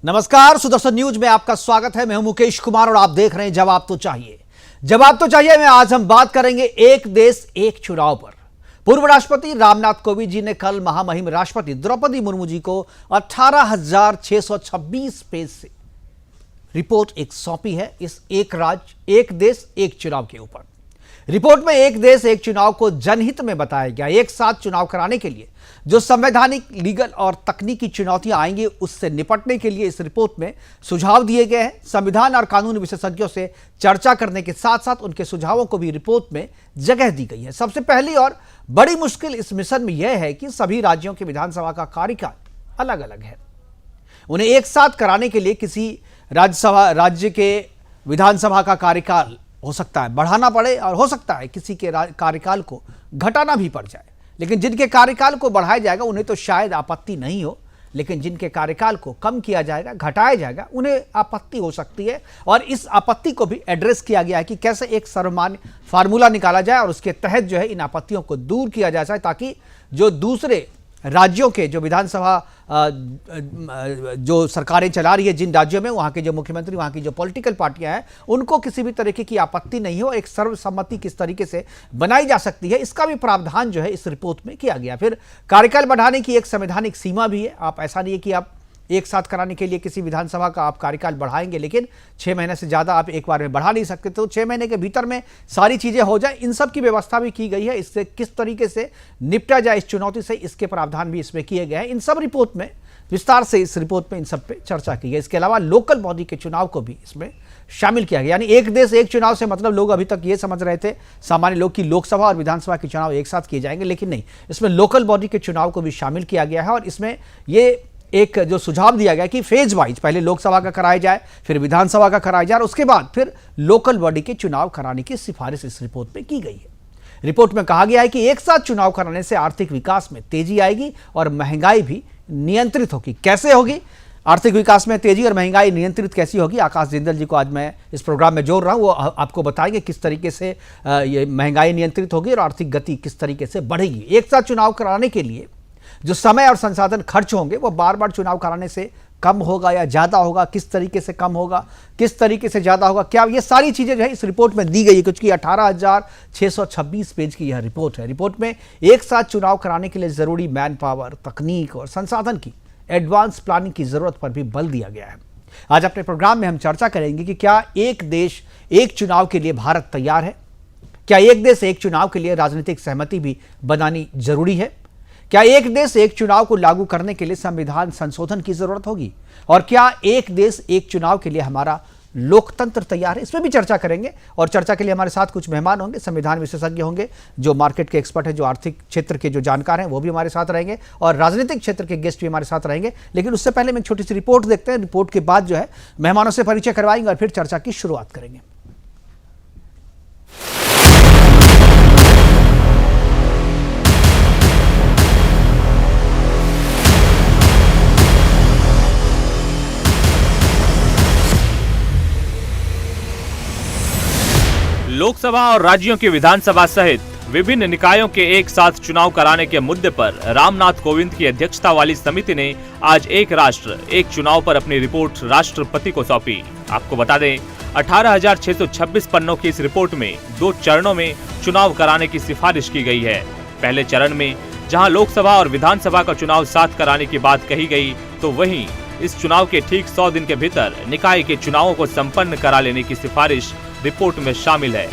नमस्कार, सुदर्शन न्यूज में आपका स्वागत है। मैं हूं मुकेश कुमार और आप देख रहे हैं जवाब तो चाहिए। जवाब तो चाहिए में आज हम बात करेंगे एक देश एक चुनाव पर। पूर्व राष्ट्रपति रामनाथ कोविंद जी ने कल महामहिम राष्ट्रपति द्रौपदी मुर्मू जी को 18,626 पेज से रिपोर्ट एक सौंपी है इस एक राज्य एक देश एक चुनाव के ऊपर। रिपोर्ट में एक देश एक चुनाव को जनहित में बताया गया। एक साथ चुनाव कराने के लिए जो संवैधानिक, लीगल और तकनीकी चुनौतियां आएंगी उससे निपटने के लिए इस रिपोर्ट में सुझाव दिए गए हैं। संविधान और कानून विशेषज्ञों से चर्चा करने के साथ साथ उनके सुझावों को भी रिपोर्ट में जगह दी गई है। सबसे पहली और बड़ी मुश्किल इस मिशन में यह है कि सभी राज्यों के विधानसभा का कार्यकाल अलग अलग है। उन्हें एक साथ कराने के लिए किसी राज्य के विधानसभा का कार्यकाल हो सकता है बढ़ाना पड़े और हो सकता है किसी के कार्यकाल को घटाना भी पड़ जाए। लेकिन जिनके कार्यकाल को बढ़ाया जाएगा उन्हें तो शायद आपत्ति नहीं हो, लेकिन जिनके कार्यकाल को कम किया जाएगा, घटाया जाएगा, उन्हें आपत्ति हो सकती है। और इस आपत्ति को भी एड्रेस किया गया है कि कैसे एक सर्वमान्य फार्मूला निकाला जाए और उसके तहत जो है इन आपत्तियों को दूर किया जा सके, ताकि जो दूसरे राज्यों के जो विधानसभा जो सरकारें चला रही है जिन राज्यों में, वहाँ के जो मुख्यमंत्री, वहाँ की जो पॉलिटिकल पार्टियां हैं, उनको किसी भी तरीके की आपत्ति नहीं हो। एक सर्वसम्मति किस तरीके से बनाई जा सकती है, इसका भी प्रावधान जो है इस रिपोर्ट में किया गया। फिर कार्यकाल बढ़ाने की एक संवैधानिक सीमा भी है। आप ऐसा नहीं है कि आप एक साथ कराने के लिए किसी विधानसभा का आप कार्यकाल बढ़ाएंगे, लेकिन 6 महीने से ज़्यादा आप एक बार में बढ़ा नहीं सकते। तो 6 महीने के भीतर में सारी चीज़ें हो जाए, इन सब की व्यवस्था भी की गई है। इससे किस तरीके से निपटा जाए इस चुनौती से, इसके प्रावधान भी इसमें किए गए हैं। इन सब रिपोर्ट में विस्तार से इस रिपोर्ट में इन सब पे चर्चा की गई। इसके अलावा लोकल बॉडी के चुनाव को भी इसमें शामिल किया गया। यानी एक देश एक चुनाव से मतलब लोग अभी तक ये समझ रहे थे सामान्य लोग की लोकसभा और विधानसभा के चुनाव एक साथ किए जाएंगे, लेकिन नहीं, इसमें लोकल बॉडी के चुनाव को भी शामिल किया गया है। और इसमें ये एक जो सुझाव दिया गया कि फेज वाइज पहले लोकसभा का कराया जाए, फिर विधानसभा का कराया जाए और उसके बाद फिर लोकल बॉडी के चुनाव कराने की सिफारिश इस रिपोर्ट में की गई है। रिपोर्ट में कहा गया है कि एक साथ चुनाव कराने से आर्थिक विकास में तेजी आएगी और महंगाई भी नियंत्रित होगी। कैसे होगी आर्थिक विकास में तेजी और महंगाई नियंत्रित कैसी होगी, आकाश जिंदल जी को आज मैं इस प्रोग्राम में जोड़ रहा हूं, वो आपको बताएंगे किस तरीके से ये महंगाई नियंत्रित होगी और आर्थिक गति किस तरीके से बढ़ेगी। एक साथ चुनाव कराने के लिए जो समय और संसाधन खर्च होंगे वो बार बार चुनाव कराने से कम होगा या ज़्यादा होगा, किस तरीके से कम होगा, किस तरीके से ज़्यादा होगा, क्या ये सारी चीज़ें जो है इस रिपोर्ट में दी गई है। क्योंकि 18,626 पेज की यह रिपोर्ट है। रिपोर्ट में एक साथ चुनाव कराने के लिए ज़रूरी मैन पावर, तकनीक और संसाधन की एडवांस प्लानिंग की ज़रूरत पर भी बल दिया गया है। आज अपने प्रोग्राम में हम चर्चा करेंगे कि क्या एक देश एक चुनाव के लिए भारत तैयार है, क्या एक देश एक चुनाव के लिए राजनीतिक सहमति भी बनानी जरूरी है, क्या एक देश एक चुनाव को लागू करने के लिए संविधान संशोधन की जरूरत होगी, और क्या एक देश एक चुनाव के लिए हमारा लोकतंत्र तैयार है, इसमें भी चर्चा करेंगे। और चर्चा के लिए हमारे साथ कुछ मेहमान होंगे, संविधान विशेषज्ञ होंगे, जो मार्केट के एक्सपर्ट हैं, जो आर्थिक क्षेत्र के जो जानकार हैं वो भी हमारे साथ रहेंगे, और राजनीतिक क्षेत्र के गेस्ट भी हमारे साथ रहेंगे। लेकिन उससे पहले मैं एक छोटी सी रिपोर्ट देखते हैं। रिपोर्ट के बाद जो है मेहमानों से परिचय करवाएंगे और फिर चर्चा की शुरुआत करेंगे। लोकसभा और राज्यों की विधानसभा सहित विभिन्न निकायों के एक साथ चुनाव कराने के मुद्दे पर रामनाथ कोविंद की अध्यक्षता वाली समिति ने आज एक राष्ट्र एक चुनाव पर अपनी रिपोर्ट राष्ट्रपति को सौंपी। आपको बता दें, 18,626 पन्नों की इस रिपोर्ट में 2 चरणों में चुनाव कराने की सिफारिश की गई है। पहले चरण में जहां लोकसभा और विधानसभा का चुनाव साथ कराने की बात कही गई, तो वहीं इस चुनाव के ठीक 100 दिन के भीतर निकाय के चुनावों को संपन्न करा लेने की सिफारिश रिपोर्ट में शामिल है।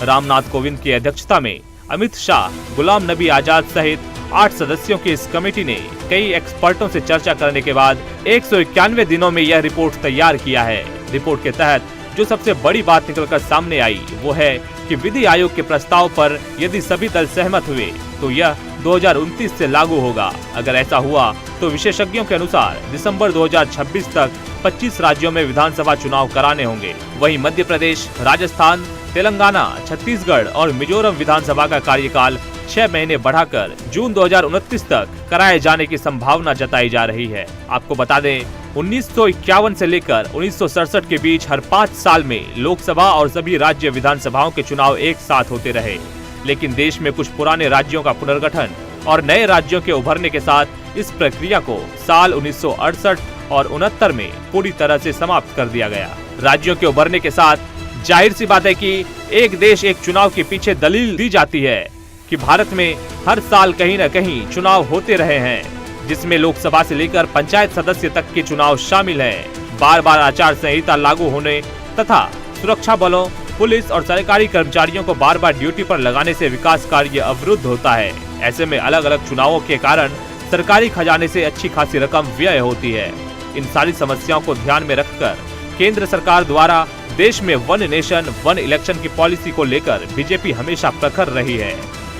रामनाथ कोविंद की अध्यक्षता में अमित शाह, गुलाम नबी आजाद सहित 8 सदस्यों की इस कमेटी ने कई एक्सपर्टों से चर्चा करने के बाद 191 दिनों में यह रिपोर्ट तैयार किया है। रिपोर्ट के तहत जो सबसे बड़ी बात निकलकर सामने आई वो है कि विधि आयोग के प्रस्ताव पर यदि सभी दल सहमत हुए तो यह 2029 से लागू होगा। अगर ऐसा हुआ तो विशेषज्ञों के अनुसार दिसंबर 2026 तक 25 राज्यों में विधानसभा चुनाव कराने होंगे। वहीं मध्य प्रदेश, राजस्थान, तेलंगाना, छत्तीसगढ़ और मिजोरम विधानसभा का कार्यकाल 6 महीने बढ़ाकर जून 2029 तक कराए जाने की संभावना जताई जा रही है। आपको बता दें, 1951 से लेकर 1967 के बीच हर 5 साल में लोकसभा और सभी राज्य विधानसभाओं के चुनाव एक साथ होते रहे। लेकिन देश में कुछ पुराने राज्यों का पुनर्गठन और नए राज्यों के उभरने के साथ इस प्रक्रिया को साल 1968 और 69 में पूरी तरह से समाप्त कर दिया गया। राज्यों के उभरने के साथ जाहिर सी बात है कि एक देश एक चुनाव के पीछे दलील दी जाती है कि भारत में हर साल कहीं न कहीं चुनाव होते रहे हैं, जिसमें लोकसभा से लेकर पंचायत सदस्य तक के चुनाव शामिल हैं। बार बार आचार संहिता लागू होने तथा सुरक्षा बलों, पुलिस और सरकारी कर्मचारियों को बार बार ड्यूटी पर लगाने से विकास कार्य अवरुद्ध होता है। ऐसे में अलग अलग चुनावों के कारण सरकारी खजाने से अच्छी खासी रकम व्यय होती है। इन सारी समस्याओं को ध्यान में रखकर केंद्र सरकार द्वारा देश में वन नेशन वन इलेक्शन की पॉलिसी को लेकर बीजेपी हमेशा प्रखर रही है।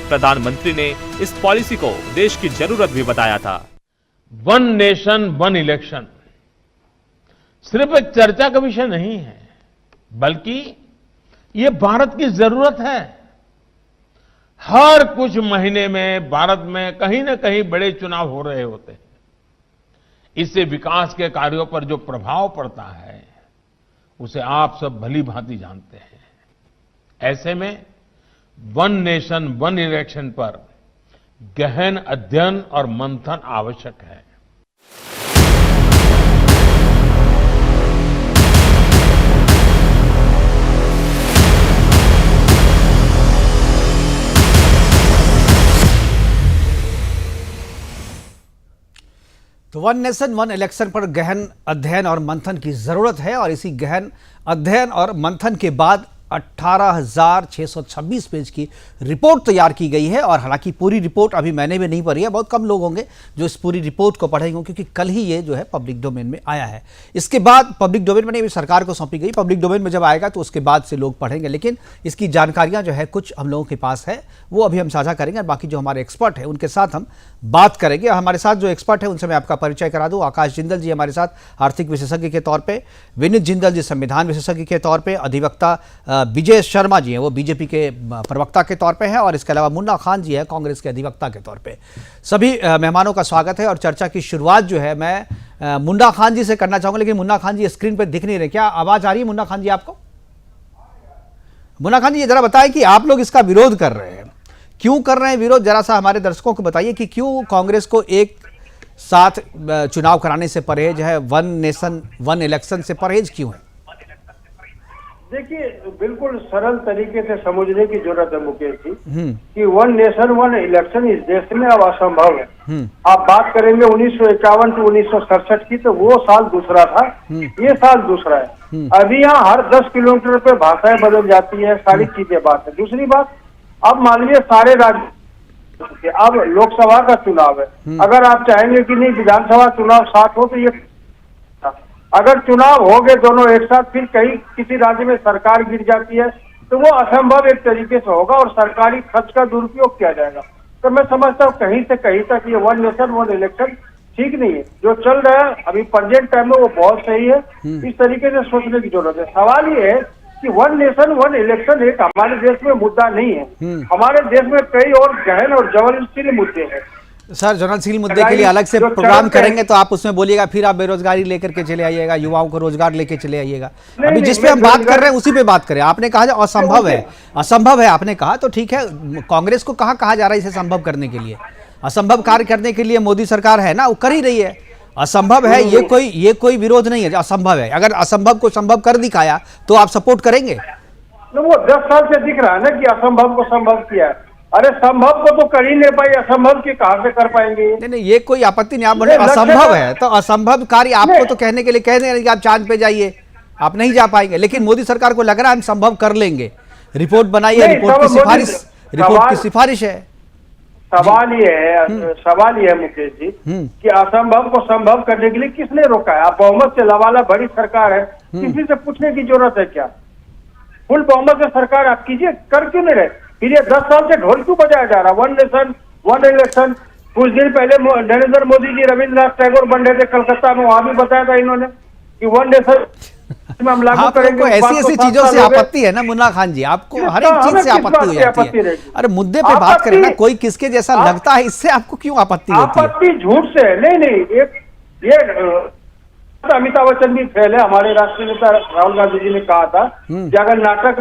प्रधानमंत्री ने इस पॉलिसी को देश की जरूरत भी बताया था। वन नेशन वन इलेक्शन सिर्फ एक चर्चा का विषय नहीं है, बल्कि ये भारत की जरूरत है। हर कुछ महीने में भारत में कहीं न कहीं बड़े चुनाव हो रहे होते हैं। इससे विकास के कार्यों पर जो प्रभाव पड़ता है उसे आप सब भली भांति जानते हैं। ऐसे में वन नेशन वन इलेक्शन पर गहन अध्ययन और मंथन आवश्यक है। तो वन नेशन वन इलेक्शन पर गहन अध्ययन और मंथन की जरूरत है और इसी गहन अध्ययन और मंथन के बाद 18,626 पेज की रिपोर्ट तैयार की गई है। और हालांकि पूरी रिपोर्ट अभी मैंने भी नहीं पढ़ी है, बहुत कम लोग होंगे जो इस पूरी रिपोर्ट को पढ़ेंगे, क्योंकि कल ही ये जो है पब्लिक डोमेन में आया है। इसके बाद पब्लिक डोमेन में नहीं, सरकार को सौंपी गई, पब्लिक डोमेन में जब आएगा तो उसके बाद से लोग पढ़ेंगे। लेकिन इसकी जानकारियां जो है कुछ हम लोगों के पास है, वो अभी हम साझा करेंगे। और बाकी जो हमारे एक्सपर्ट है उनके साथ हम बात करेंगे। हमारे साथ जो एक्सपर्ट है उनसे मैं आपका परिचय करा दूं। आकाश जिंदल जी हमारे साथ आर्थिक विशेषज्ञ के तौर पे, विनीत जिंदल जी संविधान विशेषज्ञ के तौर पे, अधिवक्ता विजय शर्मा जी हैं वो बीजेपी के प्रवक्ता के तौर पे हैं, और इसके अलावा मुन्ना खान जी है कांग्रेस के अधिवक्ता के तौर पे। सभी मेहमानों का स्वागत है। और चर्चा की शुरुआत जो है मैं मुन्ना खान जी से करना चाहूंगा, लेकिन मुन्ना खान जी स्क्रीन पर दिख नहीं रहे। क्या आवाज आ रही है मुन्ना खान जी आपको? मुन्ना खान जी ये जरा बताएं कि आप लोग इसका विरोध कर रहे हैं, क्यों कर रहे हैं विरोध? जरा सा हमारे दर्शकों को बताइए कि क्यों कांग्रेस को एक साथ चुनाव कराने से परहेज है, वन नेशन वन इलेक्शन से परहेज क्यों है? देखिए, बिल्कुल सरल तरीके से समझने की जरूरत है मुकेश जी कि वन नेशन वन इलेक्शन इस देश में अब असंभव है। आप बात करेंगे 1951 से 1967 की, तो वो साल दूसरा था, ये साल दूसरा है। अभी यहाँ हर 10 किलोमीटर पे भाषाएं बदल जाती है, सारी चीजें बात है। दूसरी बात, अब मान लीजिए सारे राज्य, अब लोकसभा का चुनाव है। अगर आप चाहेंगे कि नहीं विधानसभा चुनाव साथ हो, तो ये अगर चुनाव हो गए दोनों एक साथ, फिर कहीं किसी राज्य में सरकार गिर जाती है, तो वो असंभव एक तरीके से होगा और सरकारी खर्च का दुरुपयोग किया जाएगा। तो मैं समझता हूँ कहीं से कहीं तक ये वन नेशन वन इलेक्शन ठीक नहीं है। जो चल रहा है अभी प्रेजेंट टाइम में वो बहुत सही है, इस तरीके से सोचने की जरूरत है। सवाल ये है कि वन नेशन वन इलेक्शन एक हमारे देश में मुद्दा नहीं है। हमारे देश में कई और गहन और ज्वलनशील मुद्दे हैं। सर, ज्वलनशील मुद्दे के लिए अलग से प्रोग्राम करेंगे, तो आप उसमें बोलिएगा, फिर आप बेरोजगारी लेकर के चले आइएगा, युवाओं को रोजगार लेके चले आइएगा। अभी जिस पे हम बात कर रहे हैं उसी पे बात करें। आपने कहा असंभव है, असंभव है आपने कहा, तो ठीक है, कांग्रेस को कहाँ कहा जा रहा है इसे संभव करने के लिए? असंभव कार्य करने के लिए मोदी सरकार है ना, वो कर ही रही है। असंभव है, ये कोई विरोध नहीं है, असंभव है। अगर असंभव को संभव कर दिखाया तो आप सपोर्ट करेंगे? वो 10 साल से दिख रहा है ना कि असंभव को संभव किया है। अरे संभव को तो कर ही नहीं पाई, असंभव की कहां से कर पाएंगे? नहीं, ये कोई आपत्ति नहीं। आप बोले असंभव है, तो असंभव कार्य आपको तो कहने के लिए कह रहे हैं कि आप चांद पे जाइए, आप नहीं जा पाएंगे। लेकिन मोदी सरकार को लग रहा है हम संभव कर लेंगे। रिपोर्ट बनाई है, रिपोर्ट की सिफारिश है। सवाल ये है मुकेश जी कि असंभव को संभव करने के लिए किसने रोका है? आप बहुमत से लवाला बड़ी सरकार है, किसी से पूछने की जरूरत है क्या? फुल बहुमत से सरकार आप कीजिए, कर क्यों नहीं रहे? फिर ये 10 साल से ढोल क्यों बजाया जा रहा? वन नेशन वन इलेक्शन, कुछ दिन पहले नरेंद्र मोदी जी रविन्द्रनाथ टैगोर बन रहे थे कलकत्ता में, वहां भी बताया था इन्होंने कि वन नेशन में हम लागू करेंगे। ऐसी चीजों से आपत्ति है ना मुन्ना खान जी, आपको हर एक चीज से आपत्ति हो जाती है। अरे मुद्दे पे बात करें ना, कोई किसके जैसा लगता है, इससे आपको क्यों आपत्ति होती है? आपत्ति झूठ से है। नहीं, ये अमिताभ बच्चन भी फेल है। हमारे राष्ट्रीय नेता राहुल गांधी जी ने कहा था कि अगर नाटक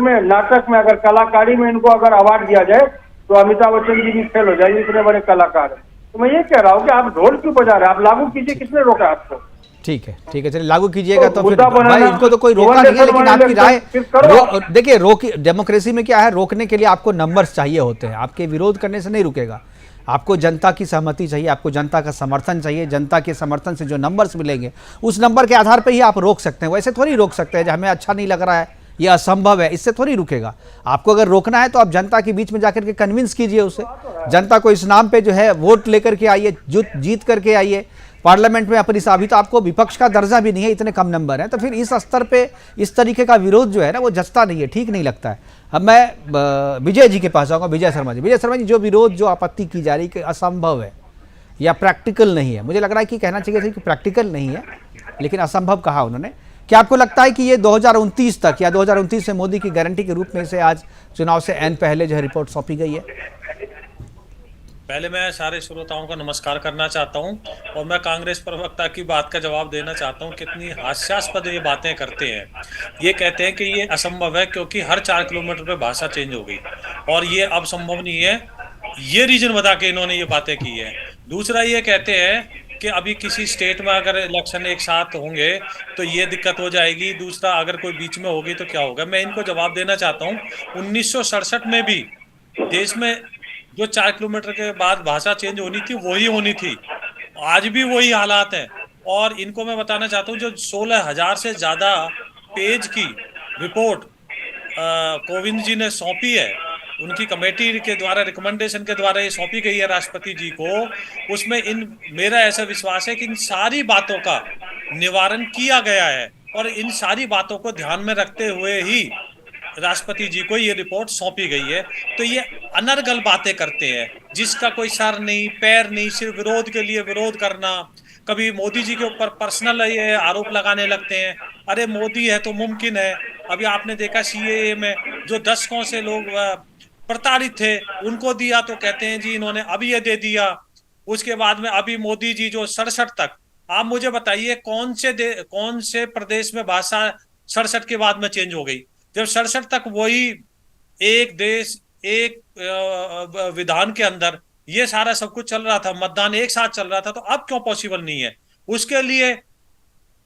में अगर कलाकारी में इनको अगर अवार्ड दिया जाए तो अमिताभ बच्चन जी भी फेल हो जाएंगे, इतने बड़े कलाकार है। तो मैं ये कह रहा हूँ कि आप ढोल क्यों बजा रहे हैं? आप लागू कीजिए, किसने रोका आपको? ठीक है, ठीक है, चलिए लागू कीजिएगा। तो फिर मुद्दा बनाना, भाई इनको तो कोई रोका वन नहीं है, नेशन लेकिन वन आपकी इलेक्शन राय फिर करो। देखिए, डेमोक्रेसी में क्या है, रोकने के लिए आपको नंबर्स चाहिए होते हैं, आपके विरोध करने से नहीं रुकेगा। आपको जनता की सहमति चाहिए, आपको जनता का समर्थन चाहिए, जनता के समर्थन से जो नंबर्स मिलेंगे उस नंबर के आधार पर ही आप रोक सकते हैं। वैसे थोड़ी रोक सकते हैं, हमें अच्छा नहीं लग रहा है, ये असंभव है, इससे थोड़ी रुकेगा। आपको अगर रोकना है तो आप जनता के बीच में जाकर के कन्विंस कीजिए उसे, जनता को इस नाम पे जो है वोट लेकर के आइए, जीत करके आइए पार्लियामेंट में अपनी। अभी तो आपको विपक्ष का दर्जा भी नहीं है, इतने कम नंबर हैं, तो फिर इस स्तर पे इस तरीके का विरोध जो है ना वो जचता नहीं है, ठीक नहीं लगता है। अब मैं विजय जी के पास आऊँगा, विजय शर्मा जी। विजय शर्मा जी, जो विरोध जो आपत्ति की जा रही है कि असंभव है या प्रैक्टिकल नहीं है, मुझे लग रहा है कि कहना चाहिए था कि प्रैक्टिकल नहीं है, लेकिन असंभव कहा उन्होंने। क्या आपको लगता है कि ये 2029 तक या 2029 से मोदी की गारंटी के रूप में से आज चुनाव से एन पहले जो है रिपोर्ट सौंपी गई है? पहले मैं सारे श्रोताओं का नमस्कार करना चाहता हूं और मैं कांग्रेस प्रवक्ता की बात का जवाब देना चाहता हूं। कितनी हास्यास्पद ये बातें करते हैं। ये कहते हैं कि ये असंभव है क्योंकि हर 4 किलोमीटर पे भाषा चेंज हो गई और ये अब संभव नहीं है। ये रीजन बता के इन्होंने ये बातें की है। दूसरा ये कहते हैं कि अभी किसी स्टेट में अगर इलेक्शन एक साथ होंगे तो ये दिक्कत हो जाएगी। दूसरा, अगर कोई बीच में होगी तो क्या होगा। मैं इनको जवाब देना चाहता हूँ, 1967 में भी देश में जो 4 किलोमीटर के बाद भाषा चेंज होनी थी वही होनी थी, आज भी वही हालात है। और इनको मैं बताना चाहता हूँ, जो 16,000 से ज्यादा पेज की रिपोर्ट कोविंद जी ने सौंपी है, उनकी कमेटी के द्वारा, रिकमेंडेशन के द्वारा ये सौंपी गई है राष्ट्रपति जी को, उसमें मेरा ऐसा विश्वास है कि इन सारी बातों का निवारण किया गया है और इन सारी बातों को ध्यान में रखते हुए ही राष्ट्रपति जी को ये रिपोर्ट सौंपी गई है। तो ये अनर्गल बातें करते हैं जिसका कोई सर नहीं पैर नहीं, सिर्फ विरोध के लिए विरोध करना। कभी मोदी जी के ऊपर पर्सनल ये आरोप लगाने लगते हैं। अरे मोदी है तो मुमकिन है। अभी आपने देखा सीएए में जो दशकों से लोग प्रताड़ित थे उनको दिया तो कहते हैं जी इन्होंने अभी ये दे दिया। उसके बाद में अभी मोदी जी जो 67 तक, आप मुझे बताइए कौन से प्रदेश में भाषा 67 के बाद में चेंज हो गई, जब 67 तक वही एक देश एक विधान के अंदर ये सारा सब कुछ चल रहा था, मतदान एक साथ चल रहा था, तो अब क्यों पॉसिबल नहीं है। उसके लिए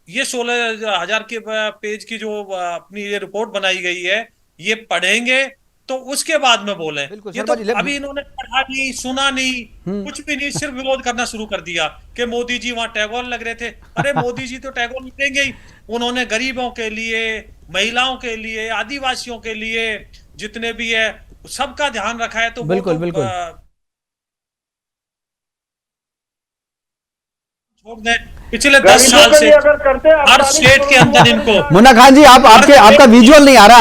ये 16,000 के पेज की जो अपनी ये रिपोर्ट बनाई गई है, ये पढ़ेंगे तो उसके बाद में बोले। ये तो अभी इन्होंने पढ़ा नहीं, सुना नहीं, कुछ भी नहीं, सिर्फ विरोध करना शुरू कर दिया कि मोदी जी वहां टैगोर लग रहे थे। अरे मोदी जी तो टैगोर लगेंगे ही, उन्होंने गरीबों के लिए, महिलाओं के लिए, आदिवासियों के लिए, जितने भी है सबका ध्यान रखा है। तो बिल्कुल बिल्कुल पिछले 10 साल से हर स्टेट के अंदर इनको। मुन्ना खान जी, आपका विजुअल नहीं आ रहा,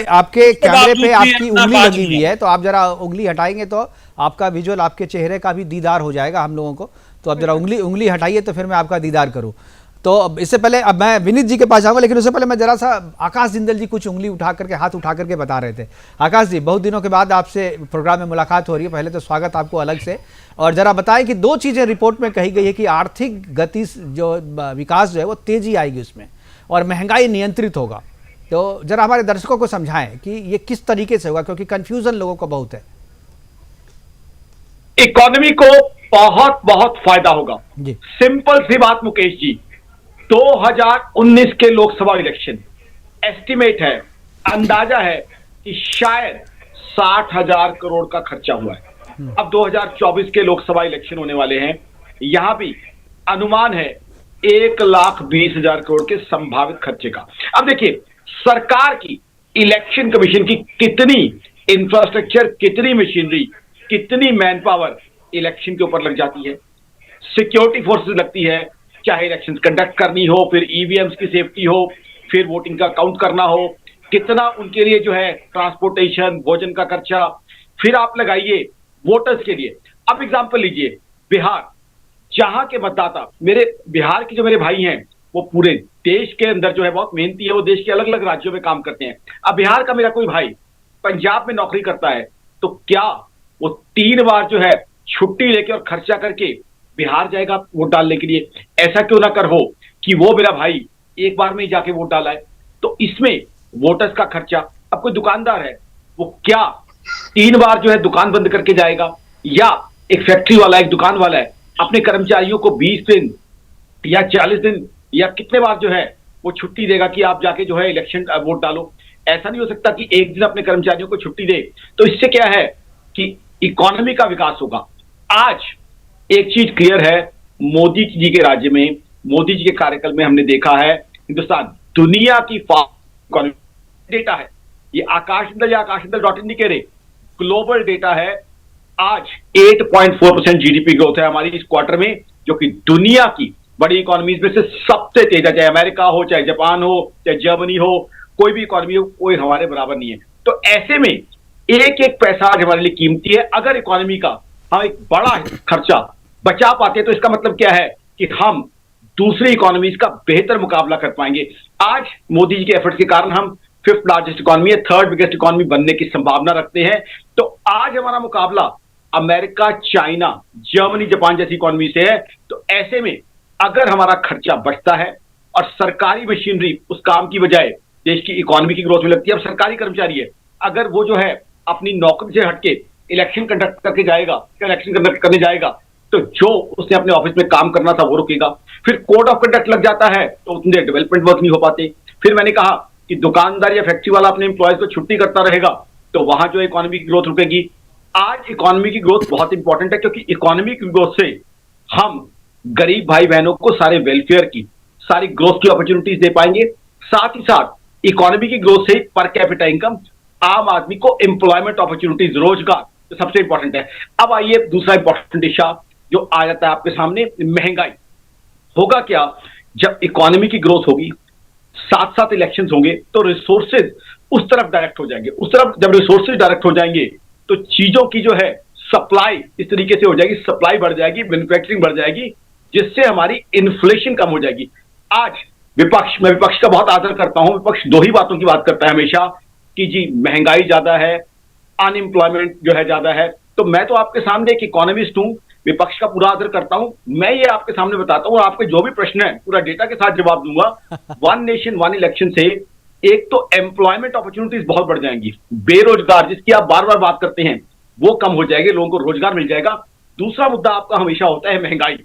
आपके कैमरे पे आपकी उंगली लगी हुई है, तो आप जरा उंगली हटाएंगे तो आपका विजुअल, आपके चेहरे का भी दीदार हो जाएगा हम लोगों को। तो आप जरा उंगली हटाइए तो फिर मैं आपका दीदार करूं। तो इससे पहले अब मैं विनीत जी के पास आऊंगा, लेकिन उससे पहले मैं जरा सा, आकाश जिंदल जी कुछ उंगली उठा करके, हाथ उठा करके बता रहे थे। आकाश जी, बहुत दिनों के बाद आपसे प्रोग्राम में मुलाकात हो रही है, पहले तो स्वागत आपको अलग से। और जरा बताएं कि 2 चीजें रिपोर्ट में कही गई है कि आर्थिक गति जो विकास जो है वो तेजी आएगी उसमें, और महंगाई नियंत्रित होगा। तो जरा हमारे दर्शकों को समझाएं कि ये किस तरीके से होगा, क्योंकि कंफ्यूजन लोगों को बहुत है। इकोनॉमी को बहुत बहुत फायदा होगा जी। सिंपल सी बात मुकेश जी, 2019 के लोकसभा इलेक्शन एस्टिमेट है, अंदाजा है कि शायद 60,000 करोड़ का खर्चा हुआ है। अब 2024 के लोकसभा इलेक्शन होने वाले हैं, यहां भी अनुमान है 1,20,000 करोड़ के संभावित खर्चे का। अब देखिए, सरकार की, इलेक्शन कमीशन की कितनी इंफ्रास्ट्रक्चर, कितनी मशीनरी, कितनी मैन पावर इलेक्शन के ऊपर लग जाती है। सिक्योरिटी फोर्सेस लगती है, चाहे इलेक्शन कंडक्ट करनी हो, फिर ईवीएम्स की सेफ्टी हो, फिर वोटिंग का काउंट करना हो, कितना उनके लिए जो है ट्रांसपोर्टेशन, भोजन का खर्चा, फिर आप लगाइए वोटर्स के लिए। अब एग्जांपल लीजिए बिहार, जहां के मतदाता, मेरे बिहार के जो मेरे भाई हैं वो पूरे देश के अंदर जो है बहुत मेहनती है, वो देश के अलग अलग राज्यों में काम करते हैं। अब बिहार का मेरा कोई भाई पंजाब में नौकरी करता है, तो क्या वो 3 बार जो है छुट्टी लेके और खर्चा करके बिहार जाएगा वोट डालने के लिए? ऐसा क्यों ना कर हो कि वो मेरा भाई एक बार में ही जाके वोट डाला है। तो इसमें वोटर्स का खर्चा, अब कोई दुकानदार है, वो क्या 3 बार जो है दुकान बंद करके जाएगा? या एक फैक्ट्री वाला, एक दुकान वाला है, अपने कर्मचारियों को 20 दिन या 40 दिन या कितने बार जो है वो छुट्टी देगा कि आप जाके जो है इलेक्शन वोट डालो। ऐसा नहीं हो सकता कि एक दिन अपने कर्मचारियों को छुट्टी दे। तो इससे क्या है कि इकोनॉमी का विकास होगा। आज एक चीज क्लियर है, मोदी जी के राज्य में, मोदी जी के कार्यकाल में हमने देखा है हिंदुस्तान दुनिया की इकोनॉमी डेटा है, ये आकाशदल या आकाशदल.in नहीं कह रहे, ग्लोबल डेटा है। आज 8.4% जीडीपी ग्रोथ है हमारी इस क्वार्टर में, जो कि दुनिया की बड़ी इकोनॉमीज में से सबसे तेज है। चाहे अमेरिका हो, चाहे जापान हो, चाहे जर्मनी हो, कोई भी इकोनॉमी हो, कोई हमारे बराबर नहीं है। तो ऐसे में एक एक पैसा आज हमारे लिए कीमती है। अगर इकोनॉमी का हम एक बड़ा खर्चा बचा पाते हैं तो इसका मतलब क्या है कि हम दूसरी इकोनॉमीज का बेहतर मुकाबला कर पाएंगे। आज मोदी जी के एफर्ट्स के कारण हम 5th लार्जेस्ट इकोनॉमी है, 3rd बिगेस्ट इकोनॉमी बनने की संभावना रखते हैं। तो आज हमारा मुकाबला अमेरिका, चाइना, जर्मनी, जापान जैसी इकोनॉमी से है। तो ऐसे में अगर हमारा खर्चा बचता है और सरकारी मशीनरी उस काम की बजाय देश की इकोनॉमी की ग्रोथ में लगती है, अब सरकारी कर्मचारी है, अगर वो जो है अपनी नौकरी से हटके इलेक्शन कंडक्ट करके जाएगा, इलेक्शन कंडक्ट करने जाएगा, तो जो उसने अपने ऑफिस में काम करना था वो रुकेगा। फिर कोड ऑफ कंडक्ट लग जाता है तो उतने डेवलपमेंट वर्क नहीं हो पाते। फिर मैंने कहा कि दुकानदार या फैक्ट्री वाला अपने एम्प्लॉयज को छुट्टी करता रहेगा तो वहां जो इकोनॉमी की ग्रोथ रुकेगी। आज इकोनॉमी की ग्रोथ बहुत इंपॉर्टेंट है, क्योंकि इकोनॉमी की ग्रोथ से हम गरीब भाई बहनों को सारे वेलफेयर की, सारी ग्रोथ की अपॉर्चुनिटीज दे पाएंगे। साथ ही साथ इकोनॉमी की ग्रोथ से पर कैपिटा इनकम, आम आदमी को एम्प्लॉयमेंट अपॉर्चुनिटीज, रोजगार, तो सबसे इंपॉर्टेंट है। अब आइए दूसरा इंपॉर्टेंट इशू जो आ जाता है आपके सामने, महंगाई। होगा क्या जब इकोनॉमी की ग्रोथ होगी, साथ साथ इलेक्शंस होंगे, तो रिसोर्सेज उस तरफ डायरेक्ट हो जाएंगे। उस तरफ जब रिसोर्सेज डायरेक्ट हो जाएंगे तो चीजों की जो है सप्लाई इस तरीके से हो जाएगी, सप्लाई बढ़ जाएगी, मैन्युफैक्चरिंग बढ़ जाएगी, जिससे हमारी इन्फ्लेशन कम हो जाएगी। आज विपक्ष, मैं विपक्ष का बहुत आदर करता हूं, विपक्ष दो ही बातों की बात करता है हमेशा कि जी महंगाई ज्यादा है, अनएम्प्लॉयमेंट जो है ज्यादा है। तो मैं तो आपके सामने एक इकोनॉमिस्ट हूं, विपक्ष का पूरा आदर करता हूं। मैं ये आपके सामने बताता हूं और आपके जो भी प्रश्न है पूरा डेटा के साथ जवाब दूंगा। वन नेशन वन इलेक्शन से एक तो एम्प्लॉयमेंट अपॉर्चुनिटीज बहुत बढ़ जाएंगी, बेरोजगार जिसकी आप बार बार बात करते हैं वो कम हो जाएंगे, लोगों को रोजगार मिल जाएगा। दूसरा मुद्दा आपका हमेशा होता है महंगाई,